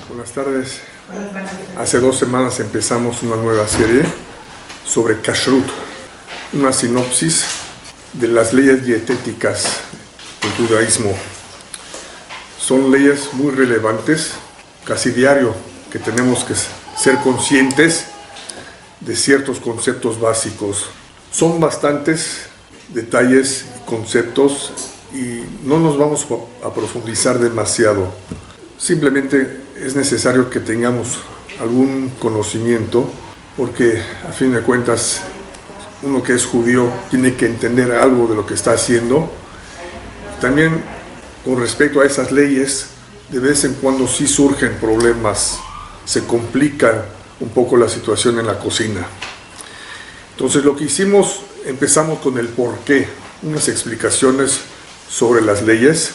Buenas tardes. Hace 2 semanas empezamos una nueva serie sobre Kashrut, una sinopsis de las leyes dietéticas del judaísmo. Son leyes muy relevantes, casi diario, que tenemos que ser conscientes de ciertos conceptos básicos. Son bastantes detalles y conceptos y no nos vamos a profundizar demasiado. Simplemente es necesario que tengamos algún conocimiento, porque a fin de cuentas uno que es judío tiene que entender algo de lo que está haciendo. También con respecto a esas leyes, de vez en cuando sí surgen problemas, se complica un poco la situación en la cocina. Entonces lo que hicimos, empezamos con el porqué, unas explicaciones sobre las leyes.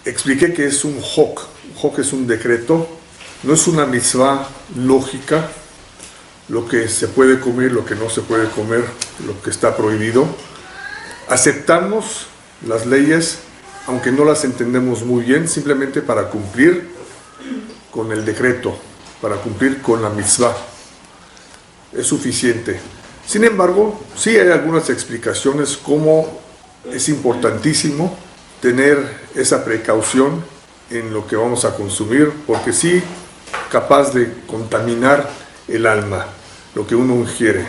Expliqué que es un hok. Un hok es un decreto, no es una mitzvah lógica, lo que se puede comer, lo que no se puede comer, lo que está prohibido. Aceptamos las leyes, aunque no las entendemos muy bien, simplemente para cumplir con el decreto, para cumplir con la mitzvah. Es suficiente. Sin embargo, sí hay algunas explicaciones como es importantísimo tener esa precaución en lo que vamos a consumir, porque sí, capaz de contaminar el alma, lo que uno ingiere.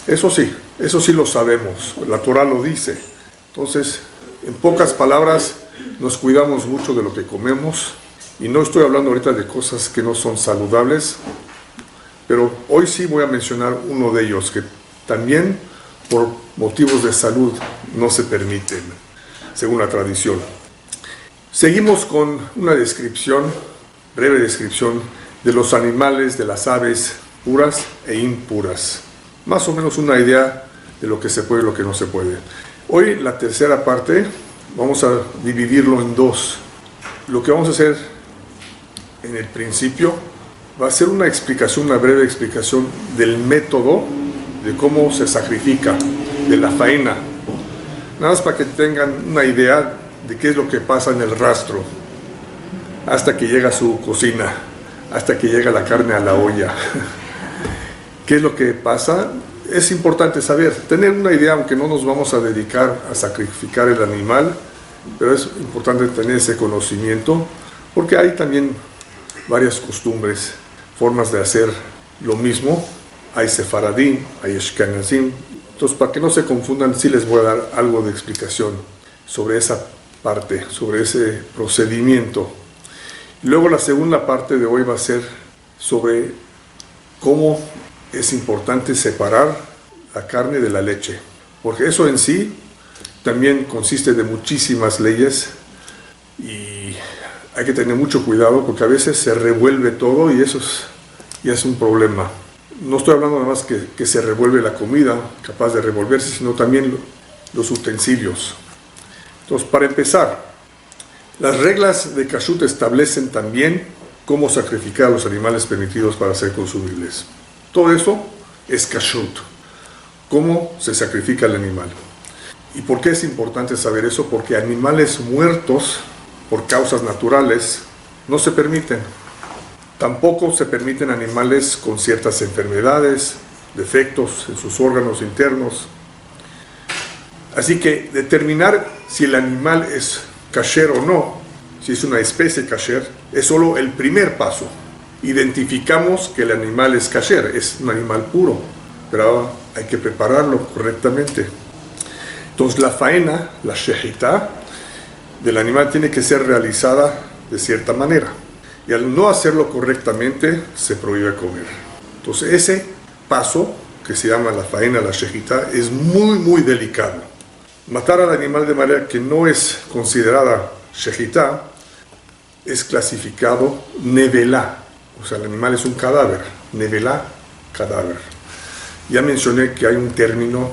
Eso sí lo sabemos, la Torah lo dice. Entonces, en pocas palabras, nos cuidamos mucho de lo que comemos, y no estoy hablando ahorita de cosas que no son saludables, pero hoy sí voy a mencionar uno de ellos, que también por motivos de salud no se permiten, según la tradición. Seguimos con una descripción, breve descripción, de los animales, de las aves puras e impuras. Más o menos una idea de lo que se puede y lo que no se puede. Hoy, la tercera parte, vamos a dividirlo en 2. Lo que vamos a hacer en el principio va a ser una explicación, una breve explicación del método de cómo se sacrifica, de la faena. Nada más para que tengan una idea de qué es lo que pasa en el rastro, hasta que llega a su cocina, hasta que llega la carne a la olla. ¿Qué es lo que pasa? Es importante saber, tener una idea, aunque no nos vamos a dedicar a sacrificar el animal, pero es importante tener ese conocimiento, porque hay también varias costumbres, formas de hacer lo mismo. Hay sefaradim, hay ashkenazim. Entonces, para que no se confundan, sí les voy a dar algo de explicación sobre esa parte, sobre ese procedimiento. Y luego la segunda parte de hoy va a ser sobre cómo es importante separar la carne de la leche, porque eso en sí también consiste de muchísimas leyes y hay que tener mucho cuidado, porque a veces se revuelve todo y eso ya es un problema. No estoy hablando nada más que se revuelve la comida, capaz de revolverse, sino también los utensilios. Entonces, para empezar, las reglas de Kashrut establecen también cómo sacrificar a los animales permitidos para ser consumibles. Todo eso es Kashrut, cómo se sacrifica el animal. ¿Y por qué es importante saber eso? Porque animales muertos por causas naturales no se permiten. Tampoco se permiten animales con ciertas enfermedades, defectos en sus órganos internos. Así que determinar si el animal es kasher o no, si es una especie kasher, es solo el primer paso. Identificamos que el animal es kasher, es un animal puro, pero hay que prepararlo correctamente. Entonces la faena, la shechita del animal tiene que ser realizada de cierta manera. Y al no hacerlo correctamente, se prohíbe comer. Entonces ese paso, que se llama la faena, la shechita, es muy, muy delicado. Matar al animal de manera que no es considerada shechita es clasificado nevelá. O sea, el animal es un cadáver. Nevelá, cadáver. Ya mencioné que hay un término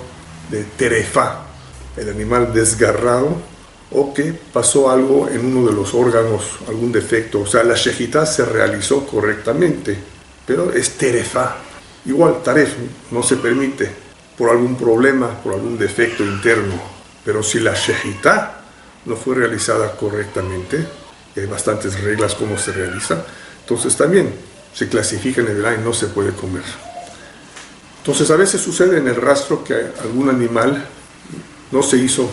de terefá, el animal desgarrado, o que pasó algo en uno de los órganos, algún defecto. O sea, la shechita se realizó correctamente, pero es terefá. Igual, taref no se permite por algún problema, por algún defecto interno. Pero si la shechita no fue realizada correctamente, y hay bastantes reglas cómo se realiza, entonces también se clasifica en el y no se puede comer. Entonces a veces sucede en el rastro que algún animal no se hizo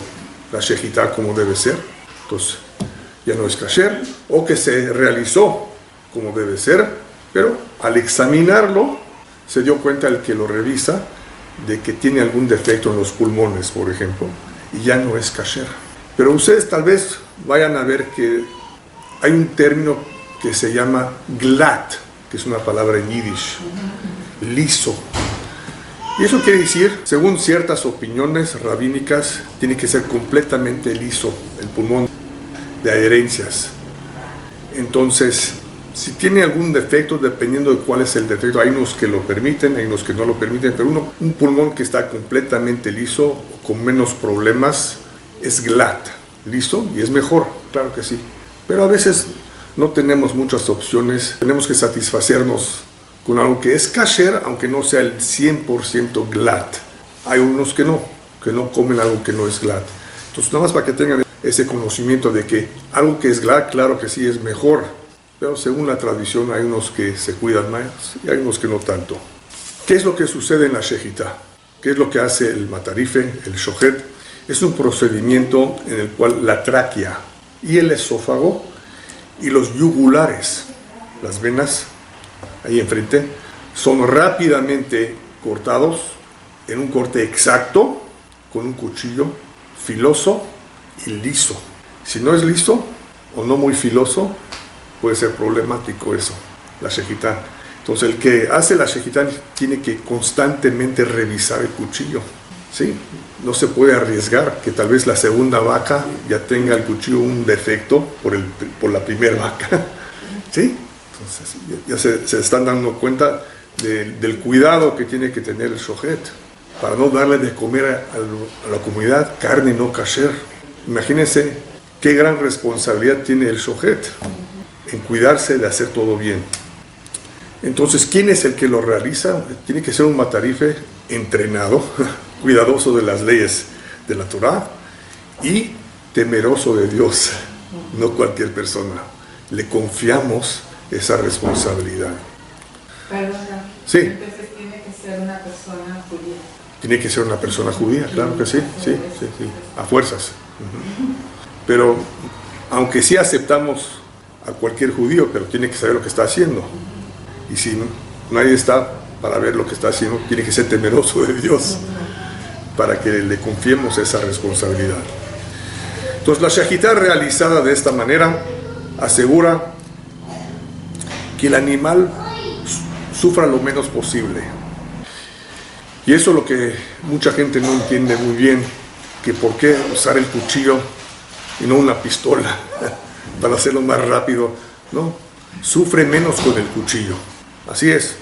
la shejitá como debe ser, entonces ya no es kasher, o que se realizó como debe ser, pero al examinarlo se dio cuenta el que lo revisa de que tiene algún defecto en los pulmones, por ejemplo, y ya no es kasher. Pero ustedes tal vez vayan a ver que hay un término que se llama glat, que es una palabra en yiddish, liso. Y eso quiere decir, según ciertas opiniones rabínicas, tiene que ser completamente liso el pulmón de adherencias. Entonces, si tiene algún defecto, dependiendo de cuál es el defecto, hay unos que lo permiten, hay unos que no lo permiten, pero un pulmón que está completamente liso, con menos problemas, es glat, liso, y es mejor, claro que sí. Pero a veces no tenemos muchas opciones, tenemos que satisfacernos con algo que es kasher, aunque no sea el 100% glat. Hay unos que no comen algo que no es glat. Entonces, nada más para que tengan ese conocimiento de que algo que es glat, claro que sí es mejor, pero según la tradición hay unos que se cuidan más y hay unos que no tanto. ¿Qué es lo que sucede en la shejitá? ¿Qué es lo que hace el matarife, el shohet? Es un procedimiento en el cual la tráquea y el esófago y los yugulares, las venas ahí enfrente, son rápidamente cortados en un corte exacto con un cuchillo filoso y liso. Si no es liso o no muy filoso, puede ser problemático eso, la shejitá. Entonces el que hace la shejitá tiene que constantemente revisar el cuchillo, ¿sí? No se puede arriesgar que tal vez la segunda vaca ya tenga el cuchillo un defecto por la primera vaca, ¿sí? Entonces ya se están dando cuenta del cuidado que tiene que tener el shohet para no darle de comer a la comunidad carne no kasher. Imagínense qué gran responsabilidad tiene el shohet en cuidarse de hacer todo bien. Entonces, ¿quién es el que lo realiza? Tiene que ser un matarife entrenado, cuidadoso de las leyes de la Torá y temeroso de Dios, no cualquier persona. Le confiamos esa responsabilidad. Perdona. Sí. Entonces tiene que ser una persona judía. Tiene que ser una persona judía, claro que sí, sí, a fuerzas. Pero, aunque sí aceptamos a cualquier judío, pero tiene que saber lo que está haciendo. Y si nadie está para ver lo que está haciendo, tiene que ser temeroso de Dios para que le confiemos esa responsabilidad. Entonces, la shejitá realizada de esta manera asegura que el animal sufra lo menos posible. Y eso es lo que mucha gente no entiende muy bien, que por qué usar el cuchillo y no una pistola para hacerlo más rápido. No, sufre menos con el cuchillo. Así es.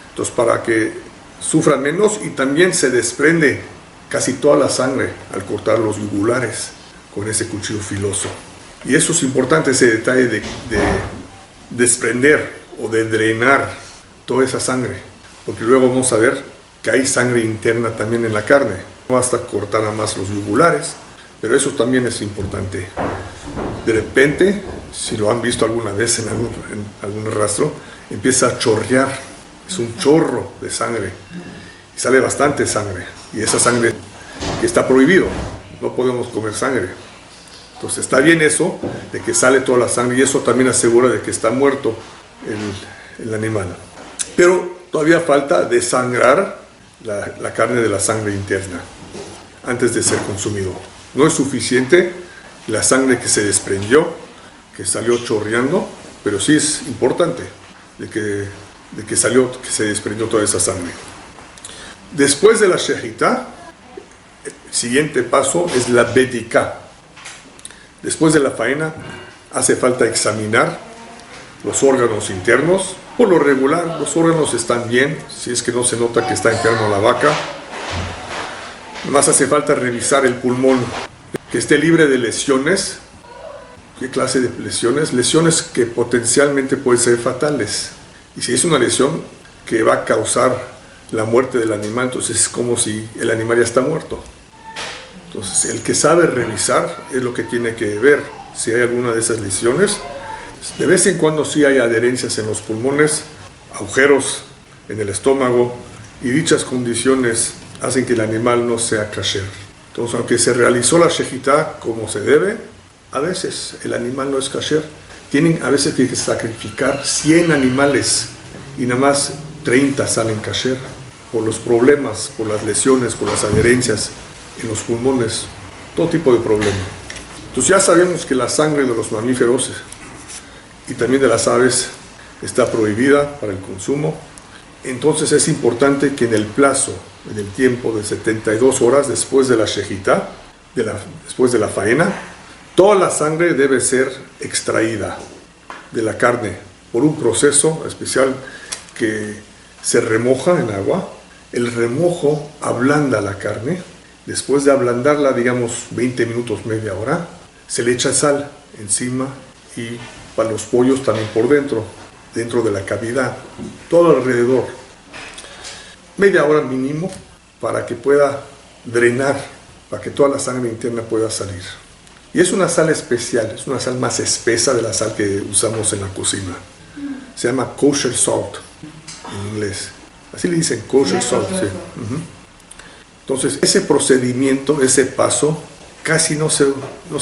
Entonces, para que sufra menos, y también se desprende casi toda la sangre al cortar los yugulares con ese cuchillo filoso. Y eso es importante, ese detalle de desprender o de drenar toda esa sangre, porque luego vamos a ver que hay sangre interna también en la carne. No basta cortar nada más los yugulares, pero eso también es importante. De repente, si lo han visto alguna vez en algún rastro, empieza a chorrear, es un chorro de sangre, y sale bastante sangre, y esa sangre que está prohibido, no podemos comer sangre. Entonces está bien eso, de que sale toda la sangre, y eso también asegura de que está muerto el animal. Pero todavía falta desangrar la carne de la sangre interna antes de ser consumido. No es suficiente la sangre que se desprendió, que salió chorreando, pero sí es importante de que se desprendió toda esa sangre. Después de la shejitá, el siguiente paso es la bedika. Después de la faena, hace falta examinar los órganos internos. Por lo regular, los órganos están bien, si es que no se nota que está enferma la vaca. Además, hace falta revisar el pulmón, que esté libre de lesiones. ¿Qué clase de lesiones? Lesiones que potencialmente pueden ser fatales. Y si es una lesión que va a causar la muerte del animal, entonces es como si el animal ya está muerto. Entonces, el que sabe revisar es lo que tiene que ver. Si hay alguna de esas lesiones, De vez en cuando sí hay adherencias en los pulmones, agujeros en el estómago, y dichas condiciones hacen que el animal no sea kasher. Entonces, aunque se realizó la shejitá como se debe, a veces el animal no es kasher. Tienen a veces que sacrificar 100 animales y nada más 30 salen kasher por los problemas, por las lesiones, por las adherencias en los pulmones, todo tipo de problemas. Entonces ya sabemos que la sangre de los mamíferos y también de las aves está prohibida para el consumo. Entonces es importante que en el plazo, en el tiempo de 72 horas después de la shejitá, después de la faena, toda la sangre debe ser extraída de la carne por un proceso especial que se remoja en agua. El remojo ablanda la carne. Después de ablandarla, digamos 20 minutos, media hora, se le echa sal encima y para los pollos también por dentro de la cavidad, todo alrededor. Media hora mínimo para que pueda drenar, para que toda la sangre interna pueda salir. Y es una sal especial, es una sal más espesa de la sal que usamos en la cocina. Se llama kosher salt en inglés. Así le dicen kosher salt. Sí. Entonces, ese procedimiento, ese paso, casi no se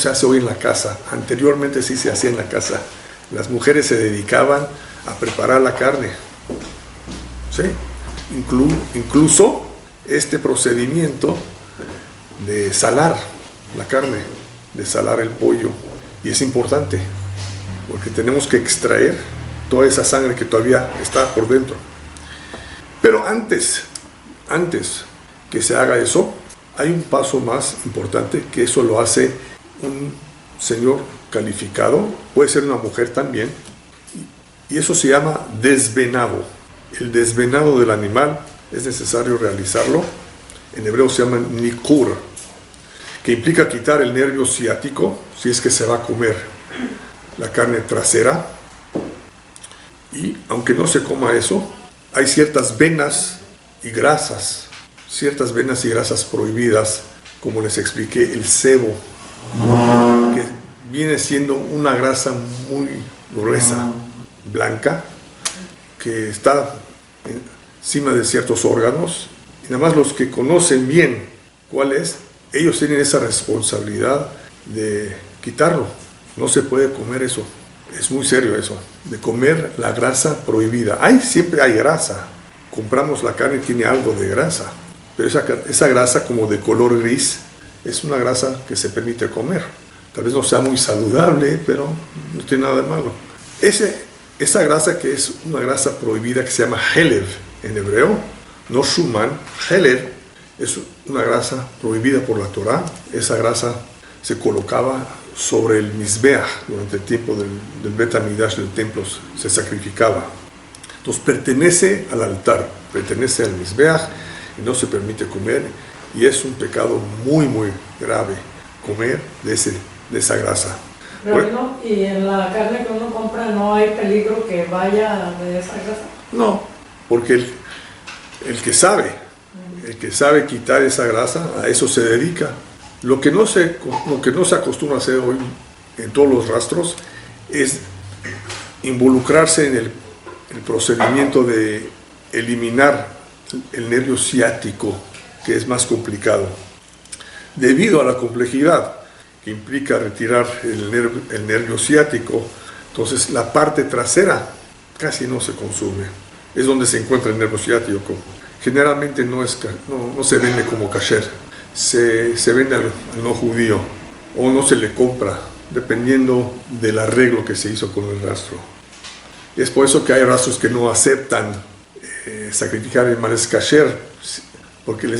hace hoy en la casa. Anteriormente sí se hacía en la casa. Las mujeres se dedicaban a preparar la carne. ¿Sí? Incluso este procedimiento de salar la carne, de salar el pollo. Y es importante, porque tenemos que extraer toda esa sangre que todavía está por dentro. Pero antes que se haga eso, hay un paso más importante, que eso lo hace un señor calificado, puede ser una mujer también, y eso se llama desvenado. El desvenado del animal es necesario realizarlo, en hebreo se llama nikur, que implica quitar el nervio ciático, si es que se va a comer la carne trasera, y aunque no se coma eso, hay ciertas venas y grasas prohibidas, como les expliqué, el sebo, que viene siendo una grasa muy gruesa, blanca, que está encima de ciertos órganos, y nada más los que conocen bien cuál es, ellos tienen esa responsabilidad de quitarlo. No se puede comer eso, es muy serio eso, de comer la grasa prohibida. Siempre hay grasa, compramos la carne y tiene algo de grasa, pero esa grasa como de color gris es una grasa que se permite comer. Tal vez no sea muy saludable, pero no tiene nada de malo. Esa grasa que es una grasa prohibida que se llama helev en hebreo, no shuman, helev es una grasa prohibida por la Torá. Esa grasa se colocaba sobre el mizbeach durante el tiempo del Bet HaMikdash, del templo, se sacrificaba. Entonces pertenece al altar, pertenece al mizbeach y no se permite comer, y es un pecado muy muy grave comer de esa grasa. Rabino, ¿y en la carne que uno compra no hay peligro que vaya de esa grasa? No, porque el que sabe quitar esa grasa, a eso se dedica. Lo que no se acostumbra a hacer hoy en todos los rastros es involucrarse en el procedimiento de eliminar el nervio ciático, que es más complicado. Debido a la complejidad que implica retirar el nervio ciático, entonces la parte trasera casi no se consume. Es donde se encuentra el nervio ciático. Generalmente no se vende como kasher, se vende al no judío o no se le compra, dependiendo del arreglo que se hizo con el rastro. Y es por eso que hay rastros que no aceptan sacrificar animales kasher, porque no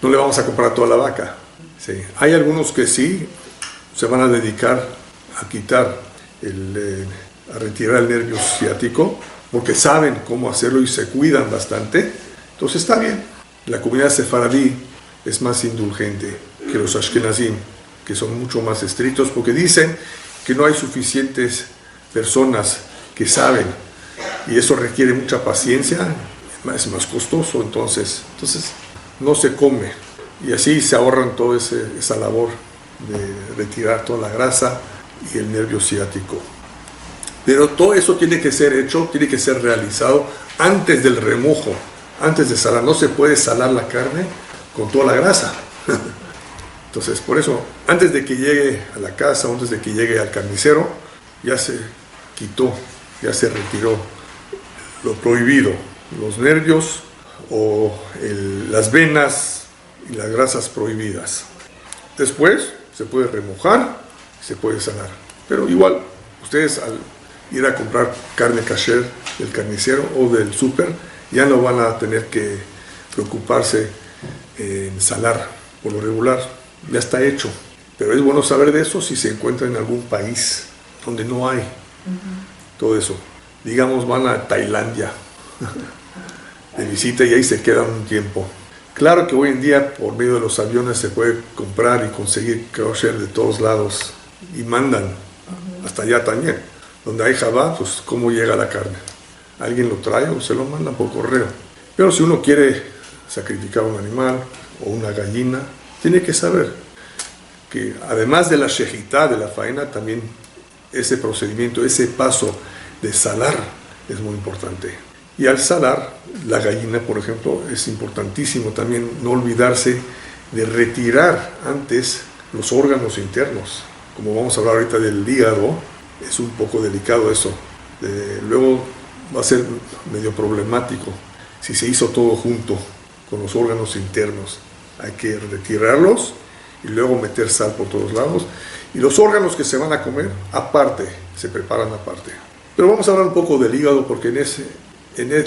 le vamos a comprar toda la vaca. Sí. Hay algunos que sí se van a dedicar a quitar, a retirar el nervio ciático, porque saben cómo hacerlo y se cuidan bastante. Entonces está bien. La comunidad sefaradí es más indulgente que los ashkenazim, que son mucho más estrictos, porque dicen que no hay suficientes personas que saben, y eso requiere mucha paciencia, es más costoso, entonces no se come, y así se ahorran toda esa labor de retirar toda la grasa y el nervio ciático. Pero todo eso tiene que ser hecho, tiene que ser realizado antes del remojo, antes de salar. No se puede salar la carne con toda la grasa. Entonces, por eso, antes de que llegue a la casa, antes de que llegue al carnicero, ya se quitó, ya se retiró lo prohibido, los nervios o las venas y las grasas prohibidas. Después se puede remojar, se puede salar. Pero igual, ustedes al ir a comprar carne kasher del carnicero o del súper, ya no van a tener que preocuparse en salar por lo regular. Ya está hecho, pero es bueno saber de eso si se encuentra en algún país donde no hay todo eso. Digamos, van a Tailandia de visita y ahí se quedan un tiempo. Claro que hoy en día por medio de los aviones se puede comprar y conseguir kosher de todos lados y mandan hasta allá también. Donde hay Jabá, pues cómo llega la carne. Alguien lo trae o se lo mandan por correo. Pero si uno quiere sacrificar un animal o una gallina, tiene que saber que además de la shejitá, de la faena, también ese procedimiento, ese paso de salar es muy importante. Y al salar, la gallina, por ejemplo, es importantísimo también no olvidarse de retirar antes los órganos internos. Como vamos a hablar ahorita del hígado, es un poco delicado eso. Luego va a ser medio problemático si se hizo todo junto con los órganos internos. Hay que retirarlos y luego meter sal por todos lados. Y los órganos que se van a comer, aparte, se preparan aparte. Pero vamos a hablar un poco del hígado porque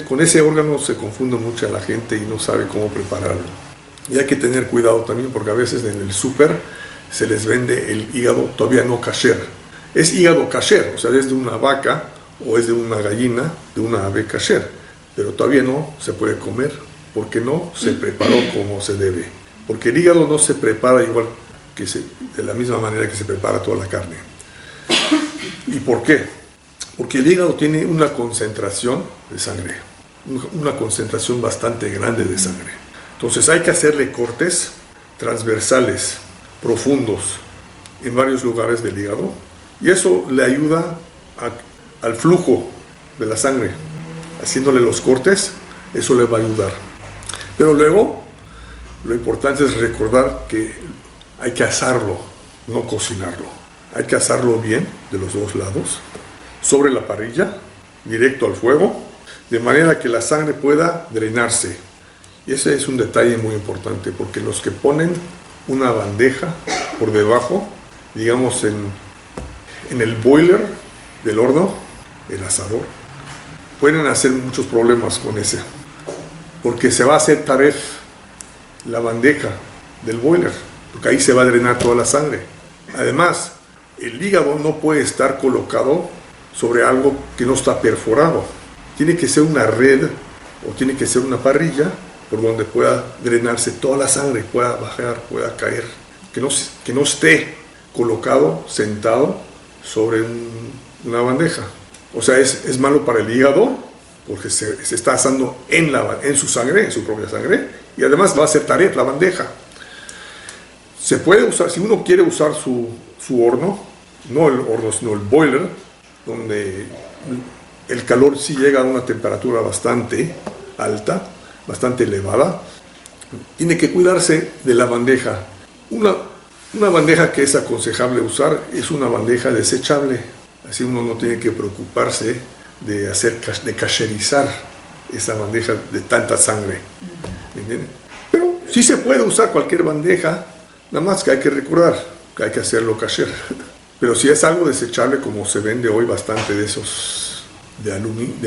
con ese órgano se confunde mucho la gente y no sabe cómo prepararlo. Y hay que tener cuidado también porque a veces en el súper se les vende el hígado todavía no kasher. Es hígado kasher, o sea, es de una vaca o es de una gallina, de una ave kasher. Pero todavía no se puede comer porque no se preparó como se debe. Porque el hígado no se prepara igual que de la misma manera que se prepara toda la carne. ¿Y por qué? Porque el hígado tiene una concentración de sangre, una concentración bastante grande de sangre. Entonces hay que hacerle cortes transversales, profundos, en varios lugares del hígado, y eso le ayuda al flujo de la sangre. Haciéndole los cortes, eso le va a ayudar. Pero luego, lo importante es recordar que hay que asarlo, no cocinarlo. Hay que asarlo bien, de los dos lados, sobre la parrilla, directo al fuego, de manera que la sangre pueda drenarse. Y ese es un detalle muy importante, porque los que ponen una bandeja por debajo, digamos en el boiler del horno, el asador, pueden hacer muchos problemas con ese, porque se va a hacer taref la bandeja del boiler, porque ahí se va a drenar toda la sangre. Además, el hígado no puede estar colocado sobre algo que no está perforado. Tiene que ser una red o tiene que ser una parrilla por donde pueda drenarse toda la sangre, pueda bajar, pueda caer, que no esté colocado, sentado sobre una bandeja. O sea, es malo para el hígado porque se está asando en su sangre, en su propia sangre, y además va a ser taref la bandeja. Se puede usar, si uno quiere usar su horno, no el horno, sino el boiler, donde el calor sí llega a una temperatura bastante alta, bastante elevada, tiene que cuidarse de la bandeja. Una bandeja que es aconsejable usar es una bandeja desechable, así uno no tiene que preocuparse de kasherizar esa bandeja de tanta sangre. ¿Entienden? Pero sí se puede usar cualquier bandeja, nada más que hay que recordar que hay que hacerlo kasher. Pero si es algo desechable, como se vende hoy bastante de esos de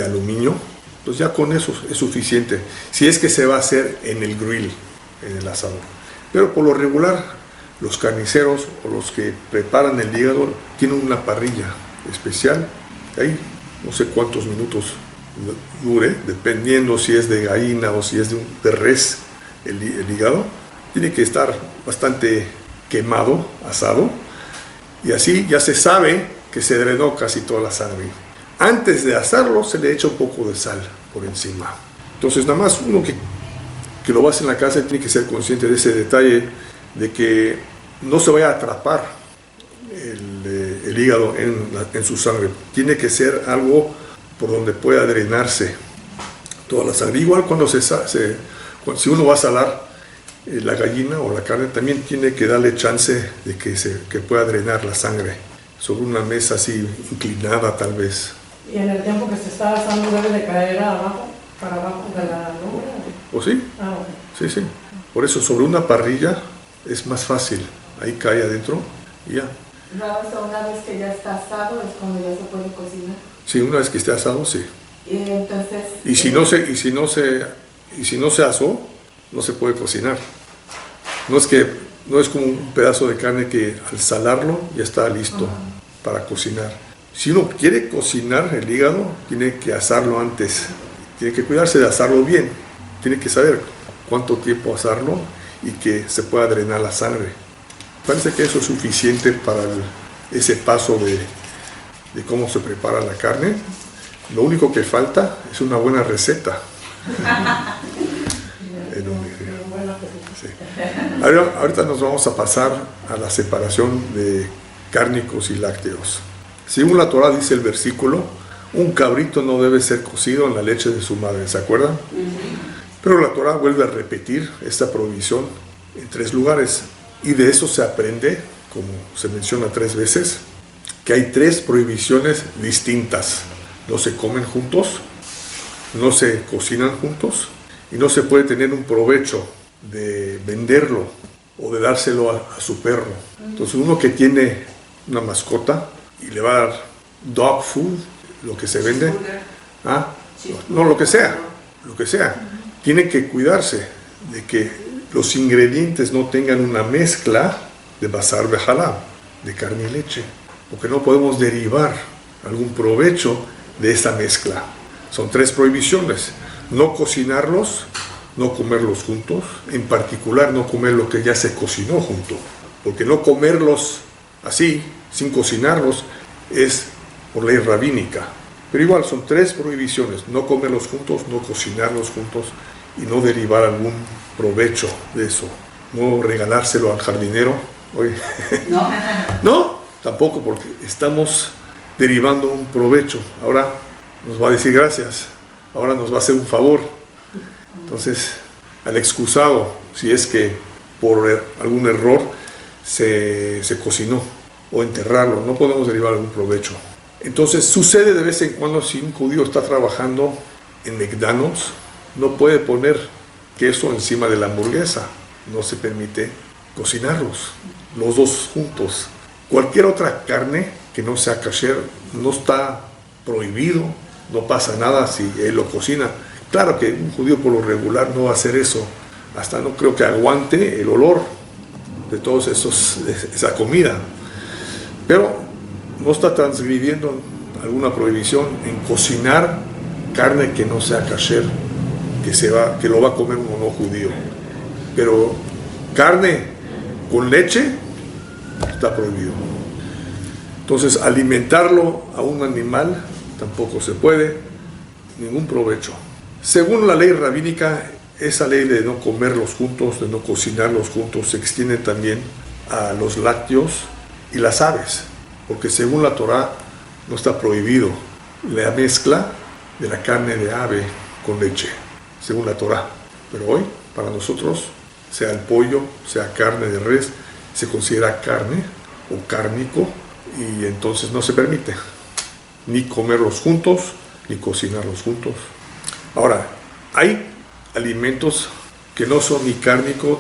aluminio, pues ya con eso es suficiente. Si es que se va a hacer en el grill, en el asador. Pero por lo regular, los carniceros o los que preparan el hígado tienen una parrilla especial. Ahí no sé cuántos minutos dure, dependiendo si es de gallina o si es de res el hígado. Tiene que estar bastante quemado, asado. Y así ya se sabe que se drenó casi toda la sangre. Antes de asarlo se le echa un poco de sal por encima. Entonces nada más uno que lo va a hacer en la casa tiene que ser consciente de ese detalle, de que no se vaya a atrapar el el hígado en su sangre. Tiene que ser algo por donde pueda drenarse toda la sangre. Igual si uno va a salar la gallina o la carne, también tiene que darle chance de que pueda drenar la sangre sobre una mesa así inclinada tal vez. ¿Y en el tiempo que se está asando debe de caer para abajo de la lumbre? ¿O sí? Ah, ok. Sí, sí. Por eso sobre una parrilla es más fácil. Ahí cae adentro y ya. Una vez que ya está asado es cuando ya se puede cocinar. Sí, una vez que esté asado, sí. Y entonces... Y si no se asó, no se puede cocinar. No es como un pedazo de carne que al salarlo ya está listo para cocinar. Si uno quiere cocinar el hígado, tiene que asarlo antes. Tiene que cuidarse de asarlo bien. Tiene que saber cuánto tiempo asarlo y que se pueda drenar la sangre. Parece que eso es suficiente para ese paso de cómo se prepara la carne. Lo único que falta es una buena receta. Sí. Ahorita nos vamos a pasar a la separación de cárnicos y lácteos. Según la Torá dice el versículo, un cabrito no debe ser cocido en la leche de su madre, ¿se acuerdan? Pero la Torá vuelve a repetir esta prohibición en 3 lugares. Y de eso se aprende, como se menciona 3 veces, que hay 3 prohibiciones distintas. No se comen juntos, no se cocinan juntos y no se puede tener un provecho de venderlo o de dárselo a su perro. Entonces uno que tiene una mascota y le va a dar dog food, lo que se vende, no, lo que sea, tiene que cuidarse de que los ingredientes no tengan una mezcla de basar bejalá, de carne y leche, porque no podemos derivar algún provecho de esta mezcla. Son 3 prohibiciones: no cocinarlos, no comerlos juntos, en particular no comer lo que ya se cocinó junto, porque no comerlos así, sin cocinarlos, es por ley rabínica. Pero igual son 3 prohibiciones: no comerlos juntos, no cocinarlos juntos y no derivar algún provecho de eso. No regalárselo al jardinero. Oye. No, tampoco, porque estamos derivando un provecho. Ahora nos va a decir gracias, ahora nos va a hacer un favor. Entonces, al excusado, si es que por algún error se cocinó, o enterrarlo, no podemos derivar algún provecho. Entonces sucede de vez en cuando, si un judío está trabajando en McDonald's, no puede poner queso encima de la hamburguesa, no se permite cocinarlos, los dos juntos. Cualquier otra carne que no sea kasher no está prohibido, no pasa nada si él lo cocina. Claro que un judío por lo regular no va a hacer eso, hasta no creo que aguante el olor de todos esa comida, pero no está transgrediendo alguna prohibición en cocinar carne que no sea kasher, que lo va a comer un no judío. Pero carne con leche está prohibido. Entonces, alimentarlo a un animal tampoco se puede, ningún provecho. Según la ley rabínica, esa ley de no comerlos juntos, de no cocinarlos juntos, se extiende también a los lácteos y las aves, porque según la Torá no está prohibido la mezcla de la carne de ave con leche, según la Torá. Pero hoy, para nosotros, sea el pollo, sea carne de res, se considera carne o cárnico, y entonces no se permite ni comerlos juntos, ni cocinarlos juntos. Ahora, hay alimentos que no son ni cárnicos,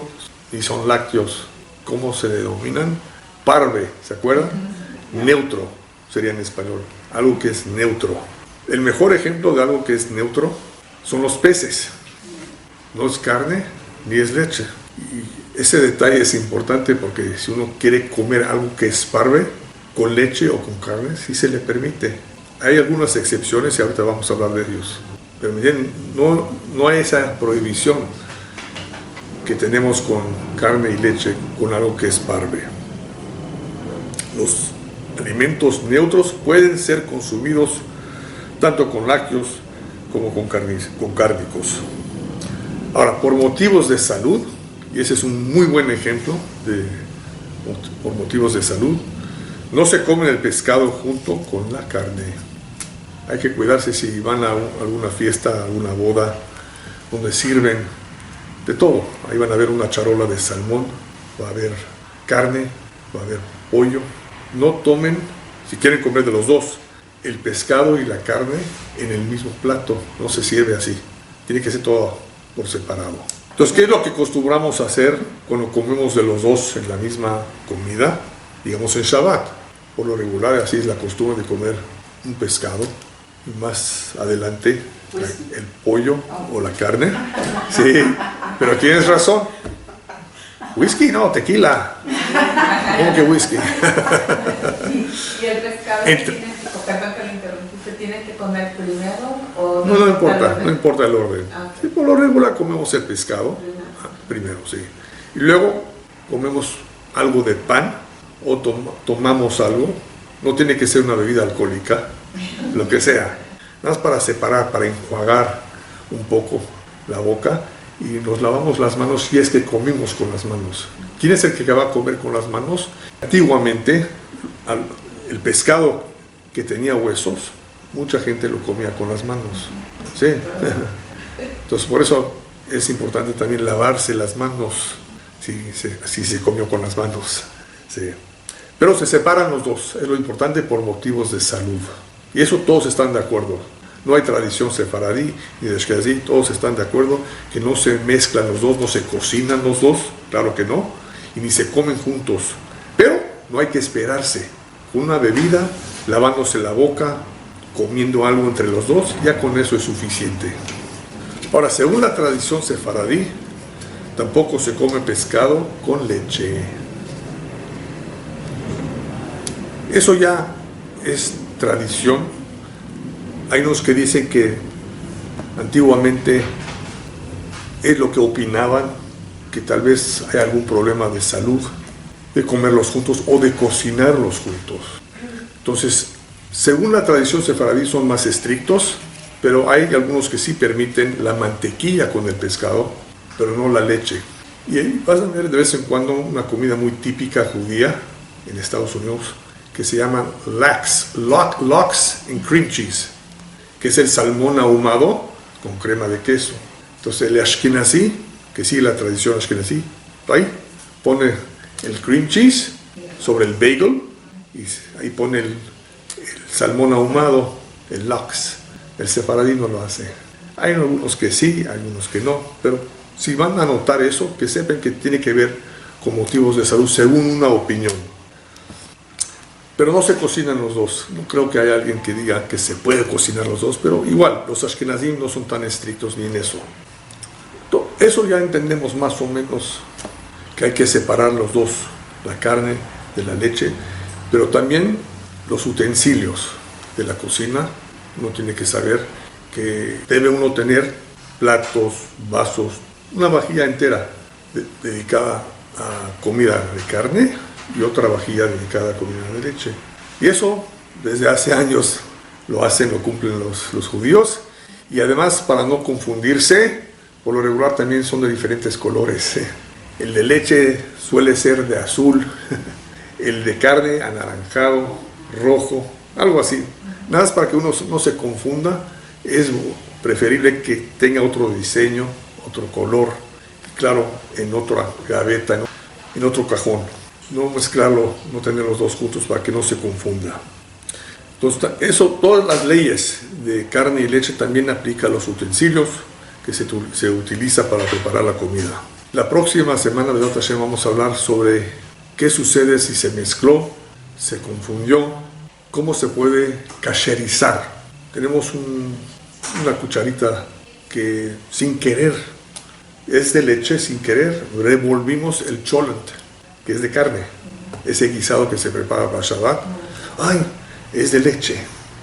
ni son lácteos. ¿Cómo se denominan? Parve, ¿se acuerdan? Neutro sería en español, algo que es neutro. El mejor ejemplo de algo que es neutro son los peces. No es carne ni es leche. Y ese detalle es importante porque si uno quiere comer algo que es parve, con leche o con carne, sí se le permite. Hay algunas excepciones y ahorita vamos a hablar de ellos. Pero miren, no hay esa prohibición que tenemos con carne y leche, con algo que es parve. Los alimentos neutros pueden ser consumidos tanto con lácteos como con cárnicos. Ahora, por motivos de salud, y ese es un muy buen ejemplo por motivos de salud, No se come el pescado junto con la carne. Hay que cuidarse si van a alguna fiesta, a alguna boda, donde sirven de todo. Ahí van a ver una charola de salmón, va a haber carne, va a haber pollo. No tomen, si quieren comer de los dos, el pescado y la carne en el mismo plato. No se sirve así. Tiene que ser todo por separado. Entonces, ¿qué es lo que acostumbramos a hacer cuando comemos de los dos en la misma comida? Digamos en Shabbat. Por lo regular, así es la costumbre de comer un pescado y más adelante el pollo o la carne. Sí, pero tienes razón. Whisky, no, tequila. ¿Cómo que whisky? Y el pescado perdón que lo interrumpí, ¿se tiene que comer primero o no? No importa, no importa el orden. Okay. Sí, por lo regular comemos el pescado primero, sí. Y luego comemos algo de pan o tomamos algo. No tiene que ser una bebida alcohólica, lo que sea. Nada más para separar, para enjuagar un poco la boca y nos lavamos las manos si es que comimos con las manos. ¿Quién es el que va a comer con las manos? Antiguamente, el pescado que tenía huesos, mucha gente lo comía con las manos. Sí. Entonces, por eso es importante también lavarse las manos si se comió con las manos. Sí. Pero se separan los dos, es lo importante por motivos de salud. Y eso todos están de acuerdo. No hay tradición sefaradí ni de ashkenazí, todos están de acuerdo que no se mezclan los dos, no se cocinan los dos, claro que no, y ni se comen juntos. Pero no hay que esperarse. Con una bebida, lavándose la boca, comiendo algo entre los dos, ya con eso es suficiente. Ahora, según la tradición sefaradí, tampoco se come pescado con leche. Eso ya es tradición. Hay unos que dicen que antiguamente es lo que opinaban, que tal vez hay algún problema de salud de comerlos juntos o de cocinarlos juntos. Entonces, según la tradición sefaradí son más estrictos, pero hay algunos que sí permiten la mantequilla con el pescado, pero no la leche. Y ahí vas a ver de vez en cuando una comida muy típica judía en Estados Unidos, que se llaman lox and cream cheese, que es el salmón ahumado con crema de queso. Entonces el ashkenazí, que sigue la tradición ashkenazí, ahí pone el cream cheese sobre el bagel y ahí pone el salmón ahumado, el lox. El sefaradí no lo hace. Hay algunos que sí, hay algunos que no, pero si van a notar eso, que sepan que tiene que ver con motivos de salud según una opinión. Pero no se cocinan los dos. No creo que haya alguien que diga que se puede cocinar los dos, pero igual, los ashkenazim no son tan estrictos ni en eso. Eso ya entendemos más o menos, que hay que separar los dos, la carne de la leche, pero también los utensilios de la cocina. Uno tiene que saber que debe uno tener platos, vasos, una vajilla entera dedicada a comida de carne y otra vajilla dedicada a comida de leche. Y eso desde hace años lo cumplen los judíos. Y además, para no confundirse, por lo regular también son de diferentes colores. El de leche suele ser de azul, el de carne anaranjado, rojo, algo así. Nada más para que uno no se confunda, es preferible que tenga otro diseño, otro color, claro, en otra gaveta, en otro cajón. No mezclarlo, no tener los dos juntos para que no se confunda. Entonces, todas las leyes de carne y leche también aplican a los utensilios que se utiliza para preparar la comida. La próxima semana de Data Hashem vamos a hablar sobre qué sucede si se mezcló, se confundió, cómo se puede kasherizar. Tenemos una cucharita que sin querer es de leche, sin querer revolvimos el cholent, que es de carne, ese guisado que se prepara para Shabbat. ¡Ay! Es de leche.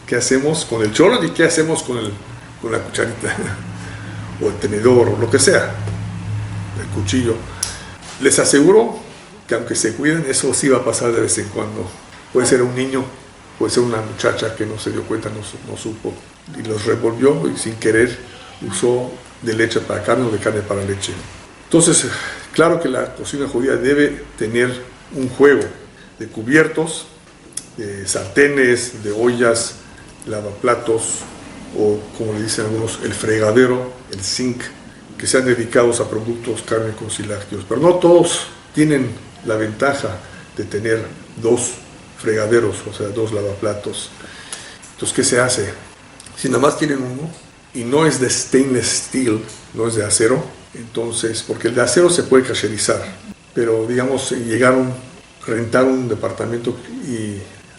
¿Qué hacemos con el cholent y qué hacemos con la cucharita? O el tenedor, o lo que sea, el cuchillo. Les aseguro que aunque se cuiden, eso sí va a pasar de vez en cuando. Puede ser un niño, puede ser una muchacha que no se dio cuenta, no supo, y los revolvió y sin querer usó de leche para carne o de carne para leche. Entonces, claro que la cocina judía debe tener un juego de cubiertos de sartenes, de ollas, lavaplatos o, como le dicen algunos, el fregadero, el sink, que sean dedicados a productos cárnicos y lácteos. Pero no todos tienen la ventaja de tener 2 fregaderos, o sea, 2 lavaplatos. Entonces, ¿qué se hace? Si nada más tienen uno y no es de stainless steel, no es de acero, entonces, porque el de acero se puede cacherizar, pero digamos, rentaron un departamento y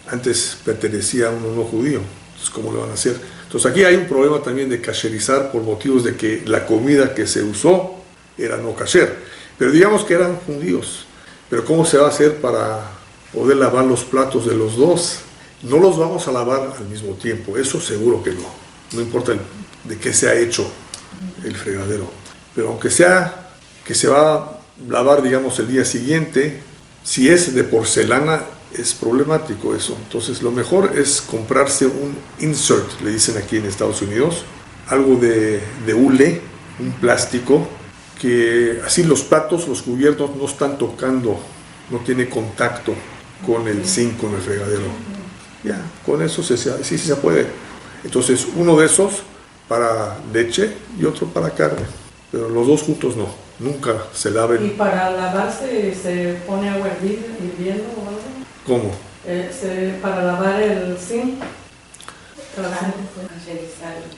antes pertenecía a un no judío, entonces, ¿cómo lo van a hacer? Entonces, aquí hay un problema también de cacherizar por motivos de que la comida que se usó era no kasher, pero digamos que eran judíos. Pero ¿cómo se va a hacer para poder lavar los platos de los 2? No los vamos a lavar al mismo tiempo, eso seguro que no. No importa de qué se ha hecho el fregadero. Pero aunque sea que se va a lavar, digamos, el día siguiente, si es de porcelana, es problemático eso. Entonces, lo mejor es comprarse un insert, le dicen aquí en Estados Unidos, algo de hule, un plástico, que así los platos, los cubiertos no están tocando, no tiene contacto con el zinc, con el fregadero. Ya, con eso sí se puede. Entonces, uno de esos para leche y otro para carne, pero los 2 juntos no, nunca se laven. ¿Y para lavarse se pone agua hirviendo o algo? ¿Cómo? Para lavar el zinc.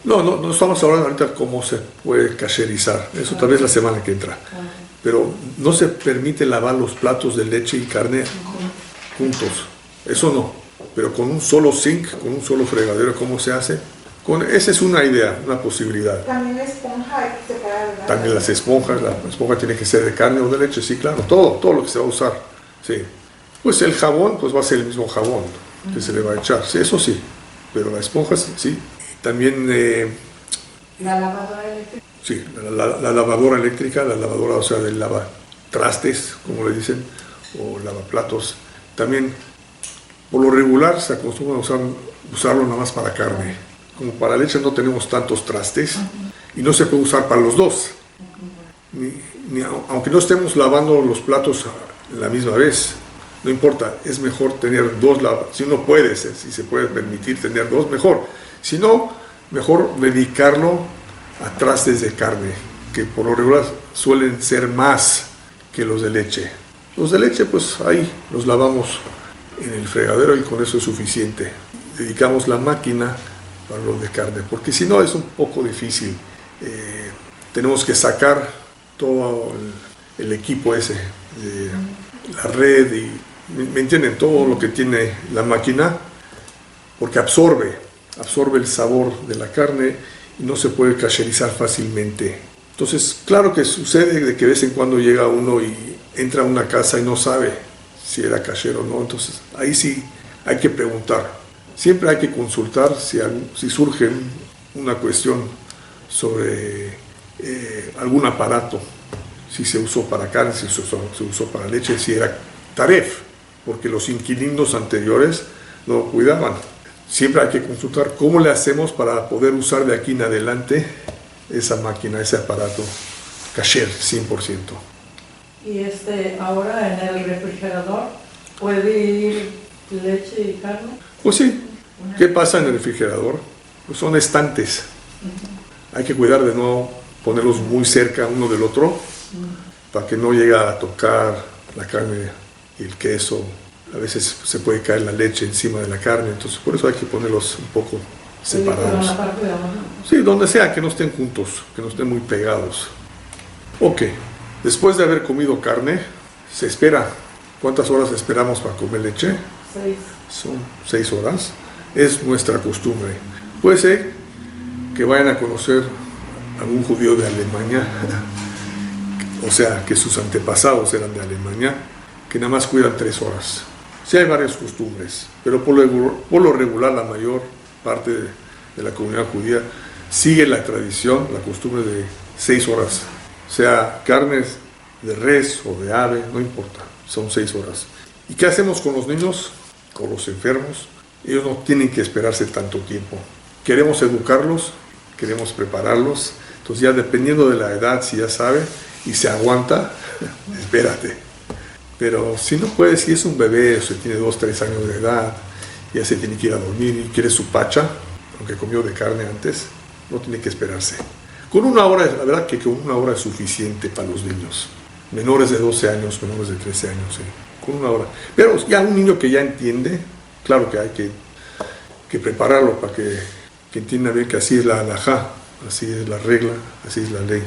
No estamos hablando ahorita cómo se puede cacherizar, eso tal vez la semana que entra. Pero no se permite lavar los platos de leche y carne juntos, eso no. Pero con un solo zinc, con un solo fregadero, ¿cómo se hace? Esa es una idea, una posibilidad. También la esponja hay que separar, ¿verdad? También las esponjas, la esponja tiene que ser de carne o de leche, sí, claro, todo lo que se va a usar, sí. Pues el jabón, pues va a ser el mismo jabón que se le va a echar, sí, eso sí, pero la esponja sí. También... ¿La lavadora eléctrica? Sí, la lavadora eléctrica, la lavadora, o sea, del lavatrastes, como le dicen, o lavaplatos. También, por lo regular, se acostumbra a usarlo nada más para carne. Como para leche no tenemos tantos trastes y no se puede usar para los 2. Aunque no estemos lavando los platos la misma vez, no importa, es mejor tener 2 si uno puede, si se puede permitir tener 2, mejor. Si no, mejor dedicarlo a trastes de carne, que por lo regular suelen ser más que los de leche. Los de leche, pues ahí los lavamos en el fregadero y con eso es suficiente. Dedicamos la máquina para los de carne, porque si no es un poco difícil. Tenemos que sacar todo el equipo ese, la red y, ¿me entienden? Todo lo que tiene la máquina, porque absorbe el sabor de la carne y no se puede cacherizar fácilmente. Entonces, claro que sucede de que de vez en cuando llega uno y entra a una casa y no sabe si era kasher o no, entonces ahí sí hay que preguntar. Siempre hay que consultar si surge una cuestión sobre algún aparato, si se usó para carne, si se usó para leche, si era taref, porque los inquilinos anteriores no lo cuidaban. Siempre hay que consultar cómo le hacemos para poder usar de aquí en adelante esa máquina, ese aparato kasher 100%. Y ahora en el refrigerador puede ir leche y carne. Pues sí. ¿Qué pasa en el refrigerador? Pues son estantes. Hay que cuidar de no ponerlos muy cerca uno del otro para que no llegue a tocar la carne y el queso. A veces se puede caer la leche encima de la carne, entonces por eso hay que ponerlos un poco separados. Sí, donde sea, que no estén juntos, que no estén muy pegados. Ok, después de haber comido carne, se espera. ¿Cuántas horas esperamos para comer leche? 6. Son 6 horas. Es nuestra costumbre. Puede ser que vayan a conocer a algún judío de Alemania, o sea, que sus antepasados eran de Alemania, que nada más cuidan 3 horas. Sí hay varias costumbres, pero por lo regular la mayor parte de la comunidad judía sigue la tradición, la costumbre de 6 horas. Sea carnes de res o de ave, no importa, son 6 horas. ¿Y qué hacemos con los niños, con los enfermos? Ellos no tienen que esperarse tanto tiempo. Queremos educarlos, queremos prepararlos. Entonces ya dependiendo de la edad, si ya sabe y se aguanta, espérate. Pero si no puede, si es un bebé o si tiene 2, 3 años de edad ya se tiene que ir a dormir y quiere su pacha, aunque comió de carne antes, no tiene que esperarse. Con una hora, la verdad que con una hora es suficiente para los niños. Menores de 12 años, menores de 13 años, ¿sí? Con una hora. Pero ya un niño que ya entiende, claro que hay que prepararlo para que entienda bien que así es la halajá, así es la regla, así es la ley.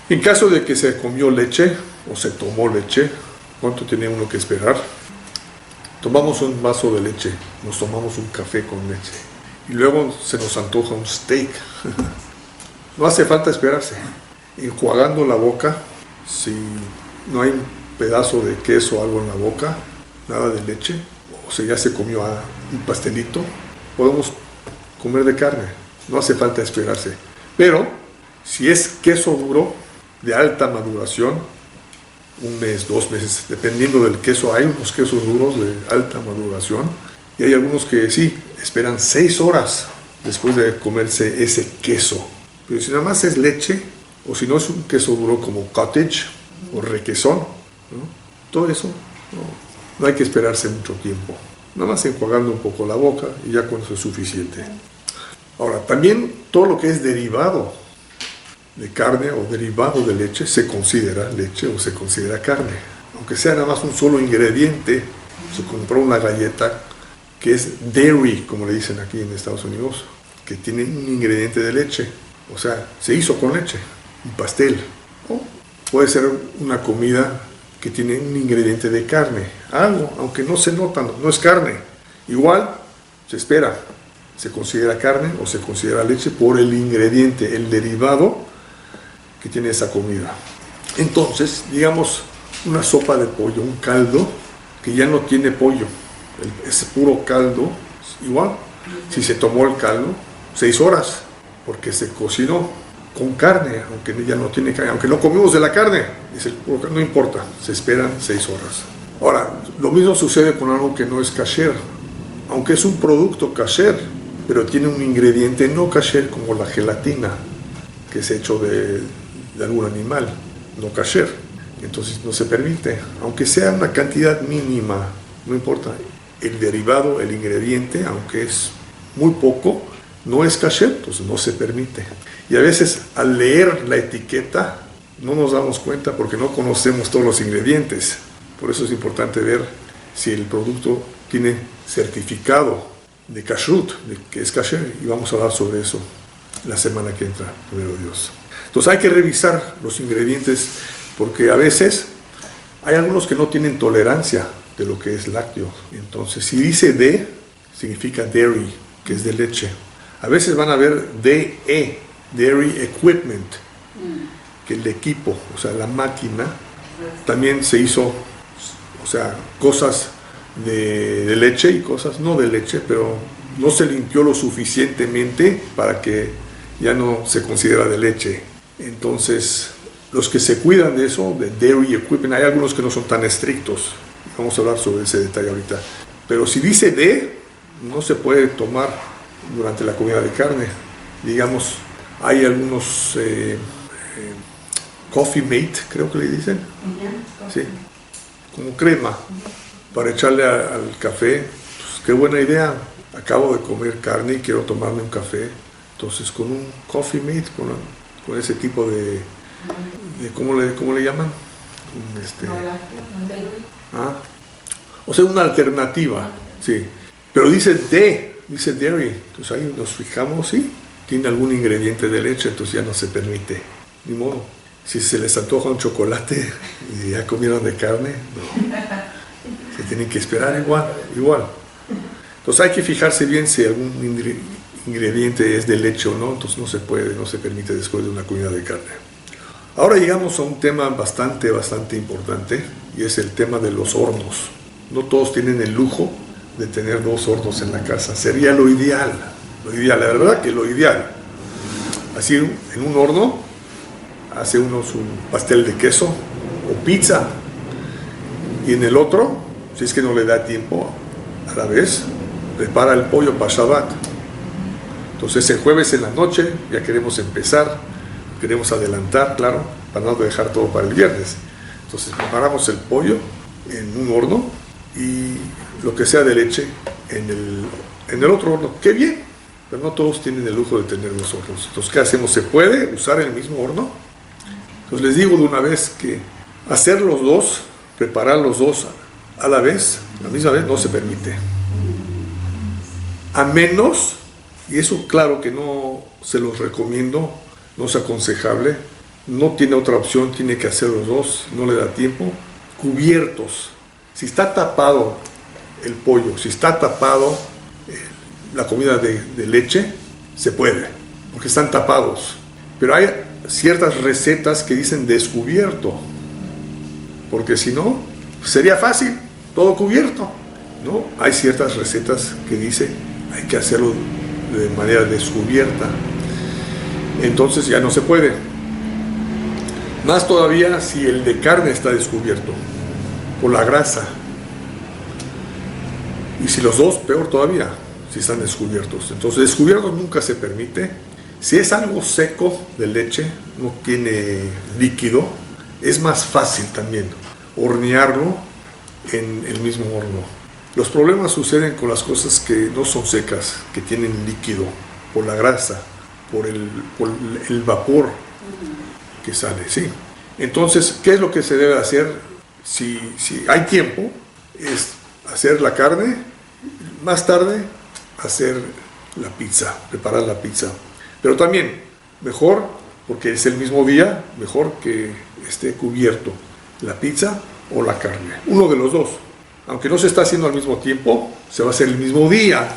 En caso de que se comió leche o se tomó leche, ¿cuánto tiene uno que esperar? Tomamos un vaso de leche, nos tomamos un café con leche y luego se nos antoja un steak. No hace falta esperarse. Enjuagando la boca, si no hay un pedazo de queso o algo en la boca, nada de leche, o si ya se comió un pastelito, podemos comer de carne. No hace falta esperarse. Pero si es queso duro de alta maduración, 1 mes, 2 meses, dependiendo del queso, hay unos quesos duros de alta maduración y hay algunos que sí, esperan 6 horas después de comerse ese queso. Pero si nada más es leche, o si no es un queso duro como cottage o requesón, ¿no? Todo eso no hay que esperarse mucho tiempo. Nada más enjuagando un poco la boca y ya con eso es suficiente. Ahora, también todo lo que es derivado de carne o derivado de leche se considera leche o se considera carne. Aunque sea nada más un solo ingrediente, se compró una galleta que es dairy, como le dicen aquí en Estados Unidos, que tiene un ingrediente de leche. O sea, se hizo con leche, un pastel. O puede ser una comida que tiene un ingrediente de carne, algo, aunque no se nota, no es carne. Igual se espera, se considera carne o se considera leche por el ingrediente, el derivado que tiene esa comida. Entonces, digamos, una sopa de pollo, un caldo que ya no tiene pollo, es puro caldo, igual, si se tomó el caldo, 6 horas, porque se cocinó con carne, aunque ya no tiene carne, aunque no comimos de la carne, no importa, se esperan 6 horas. Ahora, lo mismo sucede con algo que no es kasher, aunque es un producto kasher, pero tiene un ingrediente no kasher como la gelatina, que es hecho de algún animal, no kasher, entonces no se permite, aunque sea una cantidad mínima, no importa, el derivado, el ingrediente, aunque es muy poco, no es kasher, entonces no se permite. Y a veces al leer la etiqueta no nos damos cuenta porque no conocemos todos los ingredientes. Por eso es importante ver si el producto tiene certificado de kashrut, de que es kasher, y vamos a hablar sobre eso la semana que entra, primero Dios. Entonces hay que revisar los ingredientes porque a veces hay algunos que no tienen tolerancia de lo que es lácteo. Entonces si dice D, significa dairy, que es de leche. A veces van a ver DE, Dairy Equipment, que el equipo, o sea, la máquina, también se hizo, o sea, cosas de leche y cosas no de leche, pero no se limpió lo suficientemente para que ya no se considera de leche. Entonces, los que se cuidan de eso, de Dairy Equipment, hay algunos que no son tan estrictos. Vamos a hablar sobre ese detalle ahorita. Pero si dice D, no se puede tomar durante la comida de carne. Digamos, hay algunos coffee mate, creo que le dicen, sí, como crema para echarle al café. Pues, qué buena idea, acabo de comer carne y quiero tomarme un café, entonces con un coffee mate, con ese tipo de ¿cómo le llaman? O sea, una alternativa, sí, pero dice dairy, entonces ahí nos fijamos, sí, tiene algún ingrediente de leche, entonces ya no se permite, ni modo. Si se les antoja un chocolate y ya comieron de carne, no, se tienen que esperar igual. Entonces hay que fijarse bien si algún ingrediente es de leche o no, entonces no se permite después de una comida de carne. Ahora llegamos a un tema bastante importante, y es el tema de los hornos. No todos tienen el lujo de tener 2 hornos en la casa. Sería lo ideal, la verdad que lo ideal. Así en un horno hace uno su pastel de queso o pizza, y en el otro, si es que no le da tiempo a la vez, prepara el pollo para Shabbat. Entonces el jueves en la noche ya queremos empezar, queremos adelantar, claro, para no dejar todo para el viernes. Entonces preparamos el pollo en un horno y lo que sea de leche en el otro horno. ¡Qué bien! Pero no todos tienen el lujo de tener los hornos. Entonces, ¿qué hacemos? ¿Se puede usar el mismo horno? Entonces les digo de una vez que hacer los dos, preparar los dos a la vez, la misma vez, no se permite. A menos, y eso claro que no se los recomiendo, no es aconsejable, no tiene otra opción, tiene que hacer los dos, no le da tiempo. Cubiertos. Si está tapado el pollo, si está tapado la comida de leche, se puede, porque están tapados. Pero hay ciertas recetas que dicen descubierto, porque si no, sería fácil, todo cubierto, ¿no? Hay ciertas recetas que dicen hay que hacerlo de manera descubierta, entonces ya no se puede. Más todavía si el de carne está descubierto por la grasa, y si los dos, peor todavía, si están descubiertos. Entonces descubierto nunca se permite. Si es algo seco de leche, no tiene líquido, es más fácil también hornearlo en el mismo horno. Los problemas suceden con las cosas que no son secas, que tienen líquido, por la grasa, por el vapor que sale, ¿sí? Entonces, ¿qué es lo que se debe hacer? Si hay tiempo, es hacer la carne, más tarde hacer la pizza, preparar la pizza. Pero también, mejor, porque es el mismo día, mejor que esté cubierto la pizza o la carne. Uno de los dos. Aunque no se está haciendo al mismo tiempo, se va a hacer el mismo día.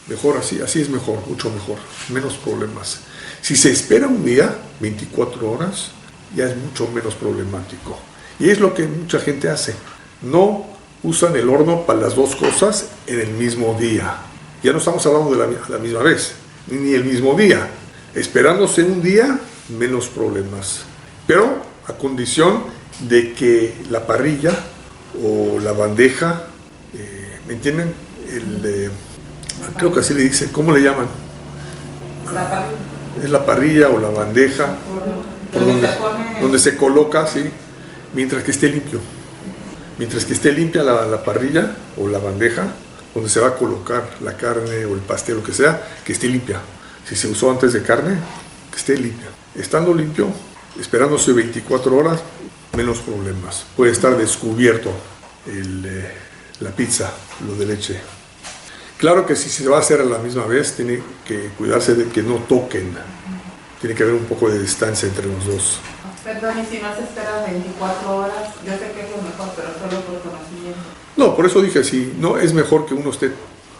Mejor así es mejor, mucho mejor, menos problemas. Si se espera un día, 24 horas, ya es mucho menos problemático. Y es lo que mucha gente hace. No usan el horno para las dos cosas en el mismo día. Ya no estamos hablando de la misma vez, ni el mismo día. Esperándose un día, menos problemas. Pero a condición de que la parrilla o la bandeja, ¿me entienden? Creo que así le dicen, ¿cómo le llaman? La parrilla. Es la parrilla o la bandeja, donde se coloca, ¿sí? Mientras que esté limpio. Mientras que esté limpia la parrilla o la bandeja, donde se va a colocar la carne o el pastel, lo que sea, que esté limpia. Si se usó antes de carne, que esté limpia. Estando limpio, esperándose 24 horas, menos problemas. Puede estar descubierto la pizza, lo de leche. Claro que si se va a hacer a la misma vez, tiene que cuidarse de que no toquen. Tiene que haber un poco de distancia entre los dos. Perdón, y si no se espera 24 horas, yo sé que es lo mejor, pero solo por conocimiento. No, por eso dije, sí, no, es mejor que uno esté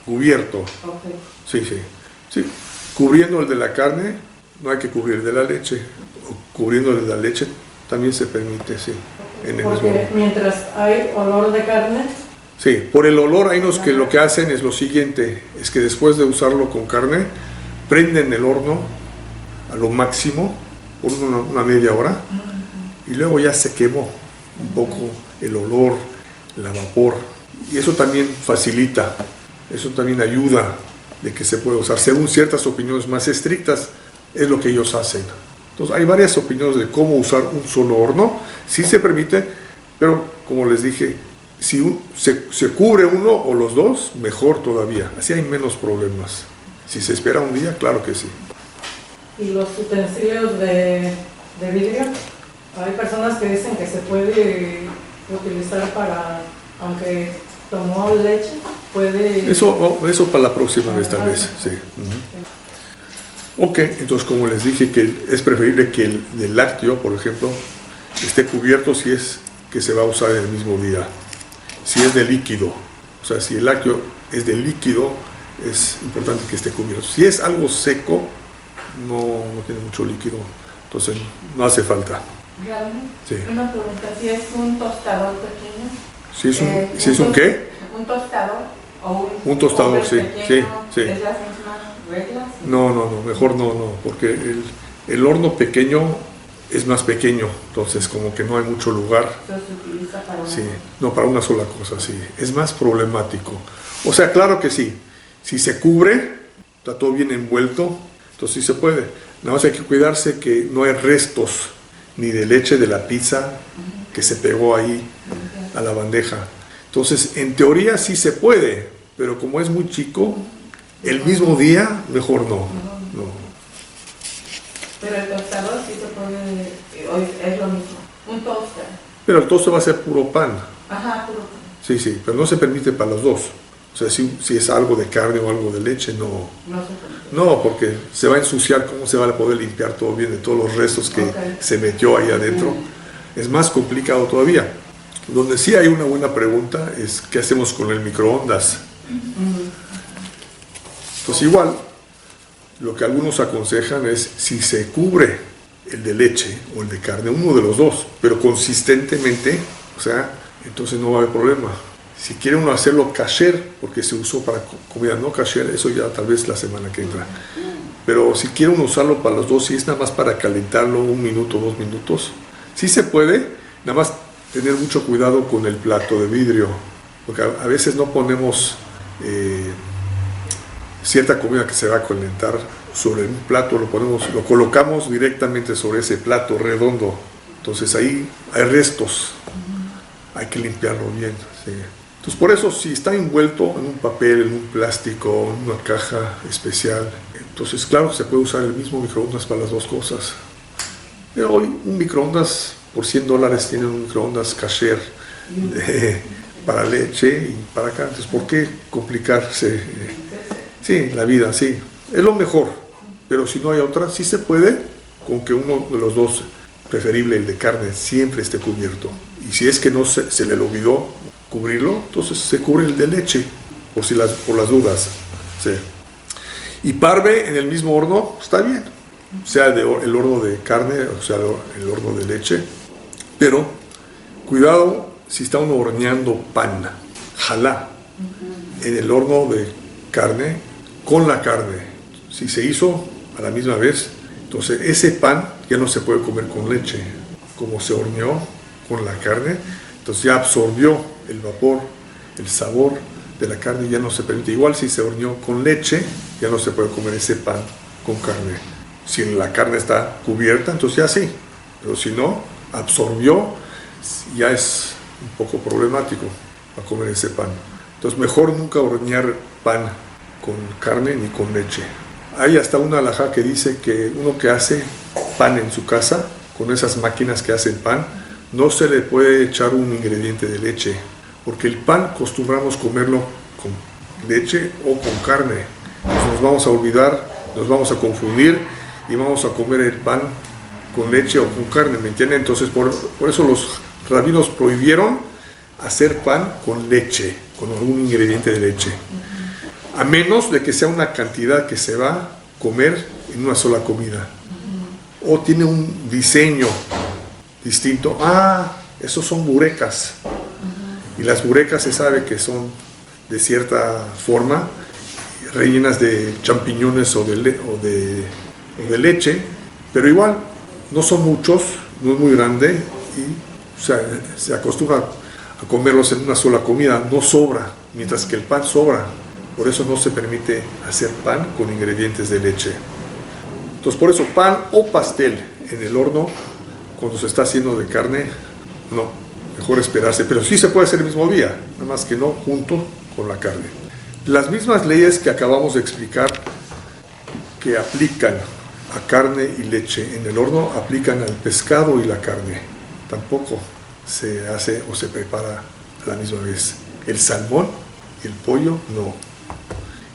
cubierto. Okay. Sí. Cubriendo el de la carne, no hay que cubrir el de la leche. O cubriendo el de la leche, también se permite, sí. En el porque mismo. Mientras hay olor de carne. Sí, por el olor hay unos que lo que hacen es lo siguiente, es que después de usarlo con carne, prenden el horno a lo máximo por una media hora y luego ya se quemó un poco el olor, el vapor, y eso también facilita, eso también ayuda de que se pueda usar. Según ciertas opiniones más estrictas, es lo que ellos hacen. Entonces hay varias opiniones de cómo usar un solo horno, sí se permite, pero como les dije, si se cubre uno o los dos, mejor todavía, así hay menos problemas. Si se espera un día, claro que sí. Y los utensilios de vidrio, hay personas que dicen que se puede utilizar para, aunque tomó leche, puede... Eso para la próxima vez tal vez, sí. Ok, entonces como les dije que es preferible que el del lácteo, por ejemplo, esté cubierto si es que se va a usar en el mismo día. Si es de líquido, o sea, si el lácteo es de líquido, es importante que esté cubierto. Si es algo seco, no tiene mucho líquido, entonces no hace falta. Sí. Una pregunta, ¿si es un tostador pequeño? ¿Si es un qué? ¿Un tostador? ¿O un tostador, sí, pequeño, sí. ¿Es las mismas reglas? No, mejor no, porque el horno pequeño es más pequeño, entonces como que no hay mucho lugar. Entonces se utiliza para una... Sí, no para una sola cosa, sí. Es más problemático. O sea, claro que sí. Si se cubre, está todo bien envuelto, entonces sí se puede. Nada más hay que cuidarse que no hay restos ni de leche de la pizza que se pegó ahí a la bandeja. Entonces, en teoría sí se puede, pero como es muy chico, el mismo día, mejor no. Pero el tostador sí se puede, es lo mismo, un toaster. Pero el toste va a ser puro pan. Ajá, puro pan. Sí, pero no se permite para los dos. O sea, si es algo de carne o algo de leche, no. No se permite. No, porque se va a ensuciar, ¿cómo se va a poder limpiar todo bien de todos los restos que se metió ahí adentro? Es más complicado todavía. Donde sí hay una buena pregunta es, ¿qué hacemos con el microondas? Pues igual, lo que algunos aconsejan es, si se cubre el de leche o el de carne, uno de los dos, pero consistentemente, o sea, entonces no va a haber problema. Si quiere uno hacerlo kasher, porque se usó para comida no kasher, eso ya tal vez la semana que entra. Pero si quiere uno usarlo para los dos, si es nada más para calentarlo 1 minuto, 2 minutos, sí se puede, nada más tener mucho cuidado con el plato de vidrio, porque a veces no ponemos cierta comida que se va a calentar sobre un plato, lo colocamos directamente sobre ese plato redondo, entonces ahí hay restos, hay que limpiarlo bien. Sí. Entonces por eso, si está envuelto en un papel, en un plástico, en una caja especial, entonces claro, se puede usar el mismo microondas para las dos cosas. Pero hoy un microondas por $100 tiene un microondas kasher para leche y para acá, entonces ¿por qué complicarse? Sí, la vida, sí, es lo mejor, pero si no hay otra, sí se puede con que uno de los dos, preferible el de carne, siempre esté cubierto. Y si es que no se le olvidó cubrirlo, entonces se cubre el de leche, por las dudas. Sí. Y parve en el mismo horno, está bien, sea el horno de carne o sea el horno de leche, pero cuidado si está uno horneando pan, jalá, en el horno de carne, con la carne. Si se hizo a la misma vez, entonces ese pan ya no se puede comer con leche, como se horneó con la carne, entonces ya absorbió el vapor, el sabor de la carne, ya no se permite. Igual si se horneó con leche, ya no se puede comer ese pan con carne. Si la carne está cubierta, entonces ya sí, pero si no, absorbió, ya es un poco problemático para comer ese pan. Entonces mejor nunca hornear pan con carne ni con leche. Hay hasta una halajá que dice que uno que hace pan en su casa, con esas máquinas que hacen pan, no se le puede echar un ingrediente de leche, porque el pan acostumbramos comerlo con leche o con carne. Entonces nos vamos a olvidar, nos vamos a confundir y vamos a comer el pan con leche o con carne, ¿me entienden? Entonces por eso los rabinos prohibieron hacer pan con leche, con algún ingrediente de leche, a menos de que sea una cantidad que se va a comer en una sola comida, o tiene un diseño distinto. Esos son burecas, y las burecas se sabe que son de cierta forma rellenas de champiñones o de leche, pero igual no son muchos, no es muy grande, y se acostumbra a comerlos en una sola comida, no sobra, mientras que el pan sobra. Por eso no se permite hacer pan con ingredientes de leche. Entonces por eso pan o pastel en el horno, cuando se está haciendo de carne, no, mejor esperarse. Pero sí se puede hacer el mismo día, nada más que no junto con la carne. Las mismas leyes que acabamos de explicar que aplican a carne y leche en el horno, aplican al pescado y la carne. Tampoco se hace o se prepara a la misma vez. El salmón y el pollo, no.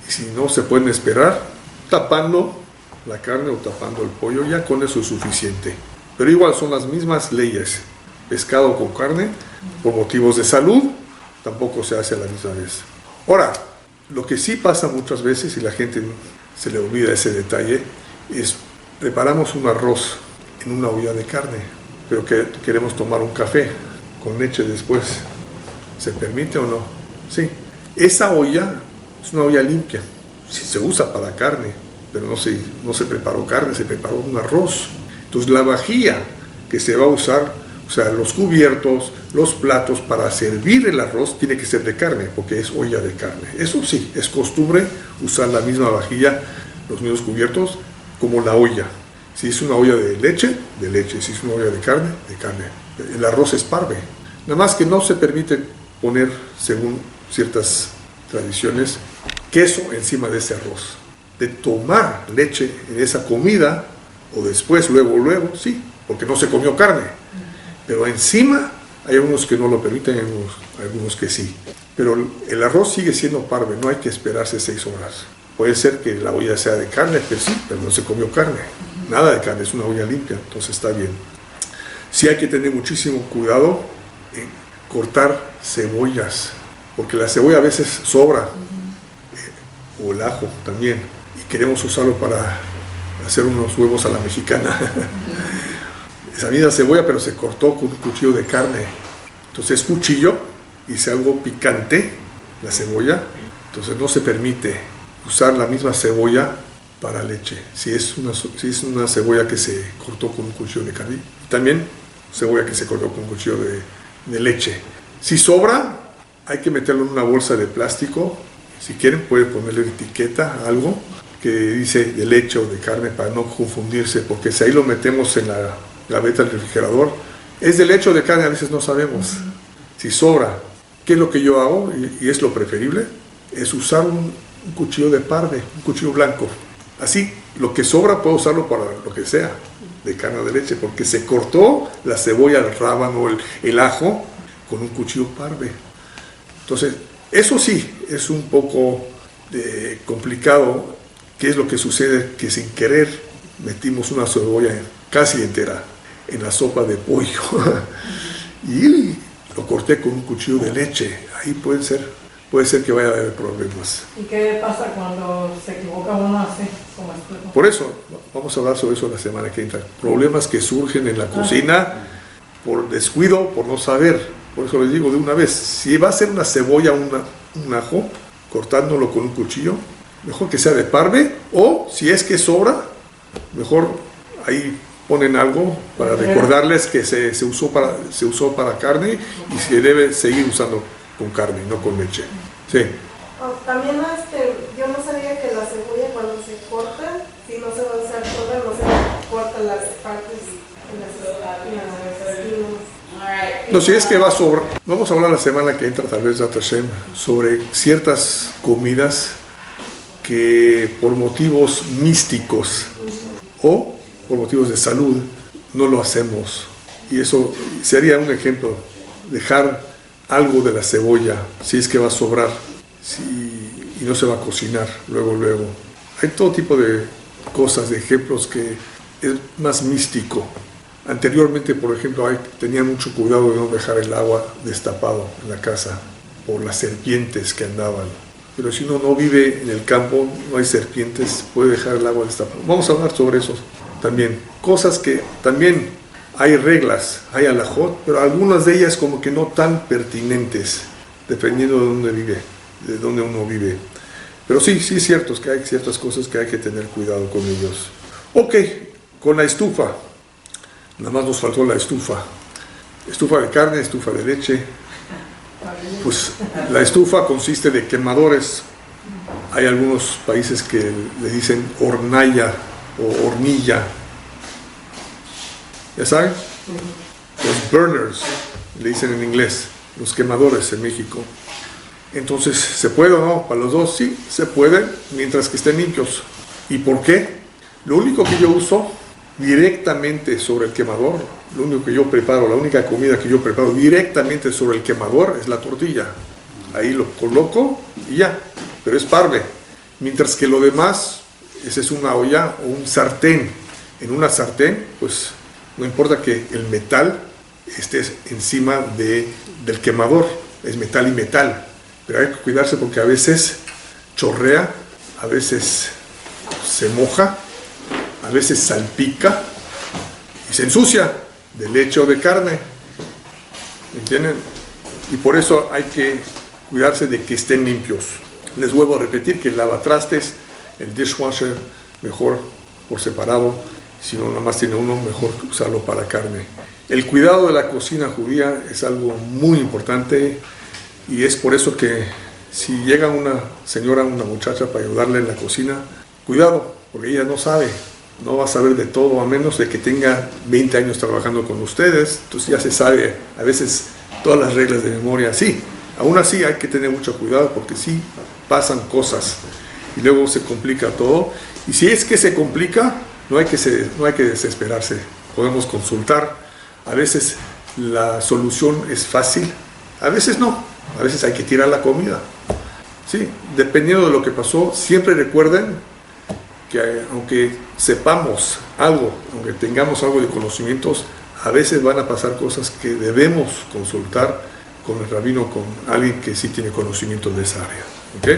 Y si no, se pueden esperar tapando la carne o tapando el pollo, ya con eso es suficiente. Pero igual son las mismas leyes. Pescado con carne, por motivos de salud, tampoco se hace a la misma vez. Ahora, lo que sí pasa muchas veces, y la gente se le olvida ese detalle, es preparamos un arroz en una olla de carne, pero que queremos tomar un café con leche después. ¿Se permite o no? Sí. Esa olla es una olla limpia. Sí, se usa para carne, pero no se preparó carne, se preparó un arroz. Entonces la vajilla que se va a usar, o sea, los cubiertos, los platos para servir el arroz, tiene que ser de carne, porque es olla de carne. Eso sí, es costumbre usar la misma vajilla, los mismos cubiertos, como la olla. Si es una olla de leche, si es una olla de carne. El arroz es parve. Nada más que no se permite poner según ciertas tradiciones, queso encima de ese arroz. De tomar leche en esa comida, o después, luego, sí, porque no se comió carne. Pero encima hay algunos que no lo permiten, algunos que sí. Pero el arroz sigue siendo parve, no hay que esperarse 6 horas. Puede ser que la olla sea de carne, pero sí, pero no se comió carne. Nada de carne, es una olla limpia, entonces está bien. Sí hay que tener muchísimo cuidado en cortar cebollas, porque la cebolla a veces sobra, o el ajo también, y queremos usarlo para hacer unos huevos a la mexicana. Esa misma cebolla, pero se cortó con un cuchillo de carne. Entonces es cuchillo y es algo picante, la cebolla, entonces no se permite usar la misma cebolla para leche, si es una cebolla que se cortó con un cuchillo de carne. También cebolla que se cortó con un cuchillo de leche. Si sobra, hay que meterlo en una bolsa de plástico. Si quieren, pueden ponerle etiqueta, algo que dice de leche o de carne para no confundirse, porque si ahí lo metemos en la gaveta del refrigerador, es de leche o de carne, a veces no sabemos. Si sobra, ¿qué es lo que yo hago? Y es lo preferible, es usar un cuchillo de parve, un cuchillo blanco. Así, lo que sobra puedo usarlo para lo que sea, de carne o de leche, porque se cortó la cebolla, el rábano, el ajo, con un cuchillo parve. Entonces, eso sí, es un poco complicado. ¿Qué es lo que sucede? Que sin querer metimos una cebolla casi entera en la sopa de pollo y lo corté con un cuchillo de leche. Ahí puede ser que vaya a haber problemas. ¿Y qué pasa cuando se equivoca uno así, como explico? Por eso, vamos a hablar sobre eso la semana que entra. Problemas que surgen en la cocina por descuido, por no saber. Por eso les digo de una vez, si va a ser una cebolla, un ajo, cortándolo con un cuchillo, mejor que sea de parve, o si es que sobra, mejor ahí ponen algo para recordarles que se usó para carne y se debe seguir usando con carne, no con leche. Sí. También yo no sabía que la cebolla cuando se corta, si no se va a usar toda, no se cortan las partes en las espinas. No, si es que va a sobrar. Vamos a hablar la semana que entra, tal vez, Dr. Shem, sobre ciertas comidas que por motivos místicos o por motivos de salud no lo hacemos. Y eso sería un ejemplo, dejar algo de la cebolla, si es que va a sobrar, y no se va a cocinar luego. Hay todo tipo de cosas, de ejemplos que es más místico. Anteriormente, por ejemplo, tenían mucho cuidado de no dejar el agua destapado en la casa por las serpientes que andaban. Pero si uno no vive en el campo, no hay serpientes, puede dejar el agua destapado. Vamos a hablar sobre eso también. Cosas que también hay reglas, hay alajot, pero algunas de ellas como que no tan pertinentes, dependiendo de dónde uno vive. Pero sí es cierto que hay ciertas cosas que hay que tener cuidado con ellos. Ok, con la estufa. Nada más nos faltó la estufa. Estufa de carne, estufa de leche. Pues la estufa consiste de quemadores. Hay algunos países que le dicen hornalla o hornilla. ¿Ya saben? Los burners, le dicen en inglés, los quemadores en México. Entonces, ¿se puede o no? Para los dos, sí, se puede, mientras que estén limpios. ¿Y por qué? Lo único que yo uso directamente sobre el quemador, lo único que yo preparo, la única comida que yo preparo directamente sobre el quemador es la tortilla. Ahí lo coloco y ya, pero es parve. Mientras que lo demás, esa es una olla o un sartén. En una sartén, pues no importa que el metal esté encima del quemador, es metal y metal. Pero hay que cuidarse porque a veces chorrea, a veces se moja, a veces salpica y se ensucia de leche o de carne. ¿Entienden? Y por eso hay que cuidarse de que estén limpios. Les vuelvo a repetir que el lavatrastes, el dishwasher, mejor por separado. Si no, nada más tiene uno, mejor usarlo para carne. El cuidado de la cocina judía es algo muy importante y es por eso que si llega una señora, una muchacha para ayudarle en la cocina, cuidado, porque ella no sabe. No va a saber de todo, a menos de que tenga 20 años trabajando con ustedes. Entonces ya se sabe, a veces todas las reglas de memoria, sí. Aún así hay que tener mucho cuidado porque sí pasan cosas y luego se complica todo. Y si es que se complica, no hay que desesperarse. Podemos consultar. A veces la solución es fácil, a veces no. A veces hay que tirar la comida. Sí, dependiendo de lo que pasó, siempre recuerden que aunque sepamos algo, aunque tengamos algo de conocimientos, a veces van a pasar cosas que debemos consultar con el rabino, con alguien que sí tiene conocimiento de esa área. ¿Ok?